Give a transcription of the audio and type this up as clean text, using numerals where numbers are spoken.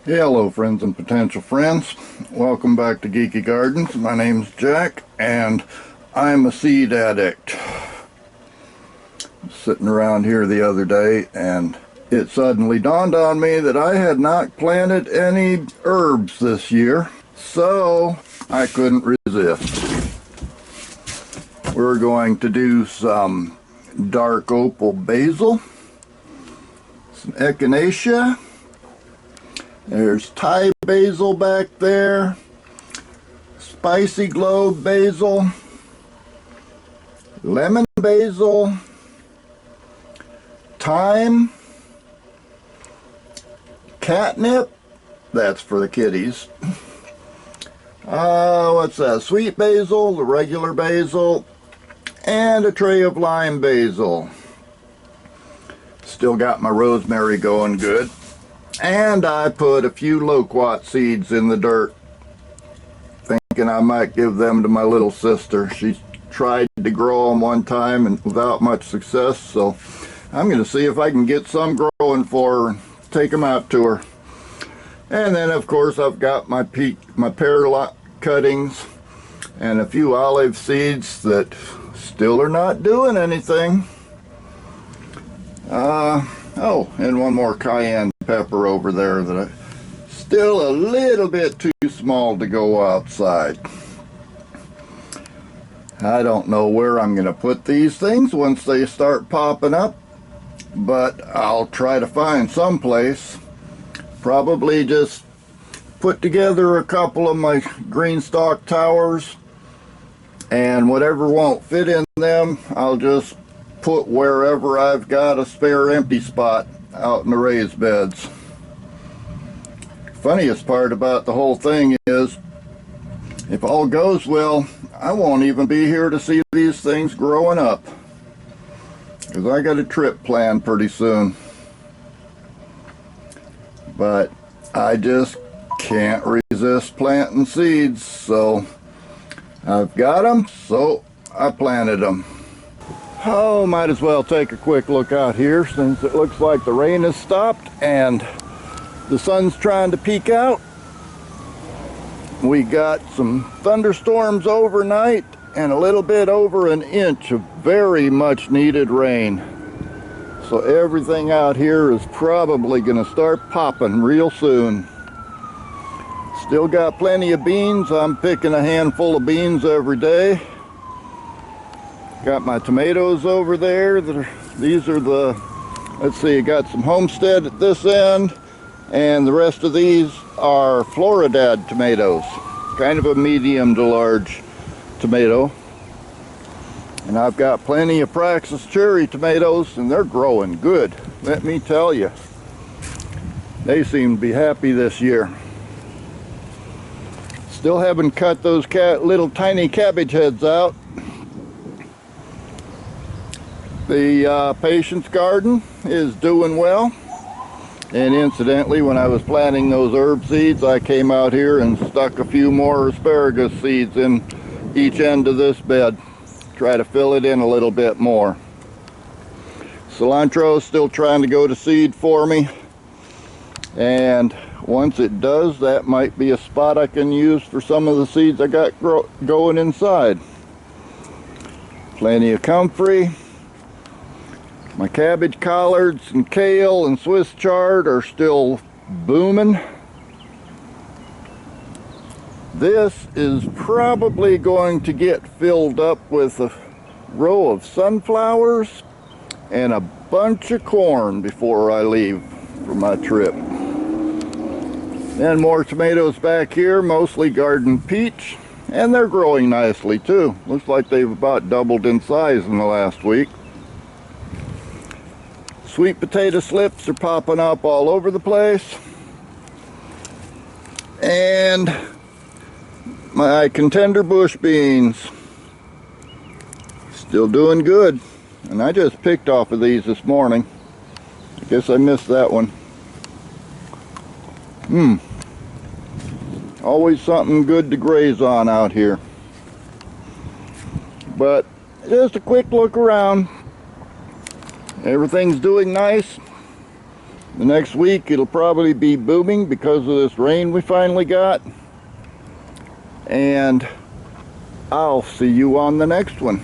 Hello friends and potential friends. Welcome back to Geeky Gardens. My name's Jack and I'm a seed addict. Sitting around here the other day and it suddenly dawned on me that I had not planted any herbs this year, so I couldn't resist. We're going to do some dark opal basil, some echinacea. There's Thai basil back there, spicy globe basil, lemon basil, thyme, catnip, that's for the kitties. What's that? Sweet basil, the regular basil, and a tray of lime basil. Still got my rosemary going good. And I put a few loquat seeds in the dirt, thinking I might give them to my little sister. She tried to grow them one time and without much success, so I'm going to see if I can get some growing for her and take them out to her. And then of course I've got my pear cuttings and a few olive seeds that still are not doing anything. Oh, and one more cayenne pepper over there that still a little bit too small to go outside. I don't know where I'm going to put these things once they start popping up, but I'll try to find some place. Probably just put together a couple of my green stalk towers, and whatever won't fit in them, I'll just put wherever I've got a spare empty spot out in the raised beds. Funniest part about the whole thing is, if all goes well, I won't even be here to see these things growing up, because I got a trip planned pretty soon. But I just can't resist planting seeds, so I've got them, so I planted them. Oh, might as well take a quick look out here since it looks like the rain has stopped and the sun's trying to peek out. We got some thunderstorms overnight and a little bit over an inch of very much needed rain. So everything out here is probably going to start popping real soon. Still got plenty of beans. I'm picking a handful of beans every day. Got my tomatoes over there. These are the, let's see, got some Homestead at this end, and the rest of these are Floridad tomatoes. Kind of a medium to large tomato. And I've got plenty of Praxis cherry tomatoes, and they're growing good, let me tell you. They seem to be happy this year. Still haven't cut those little tiny cabbage heads out. The patience garden is doing well, and incidentally, when I was planting those herb seeds, I came out here and stuck a few more asparagus seeds in each end of this bed. Try to fill it in a little bit more. Cilantro is still trying to go to seed for me, and once it does, that might be a spot I can use for some of the seeds I got going inside. Plenty of comfrey. My cabbage collards and kale and Swiss chard are still booming. This is probably going to get filled up with a row of sunflowers and a bunch of corn before I leave for my trip. And more tomatoes back here, mostly garden peach, and they're growing nicely too. Looks like they've about doubled in size in the last week. Sweet potato slips are popping up all over the place. And my contender bush beans still doing good. And I just picked off of these this morning. I guess I missed that one. Always something good to graze on out here. But just a quick look around. Everything's doing nice. The next week it'll probably be booming because of this rain we finally got. And I'll see you on the next one.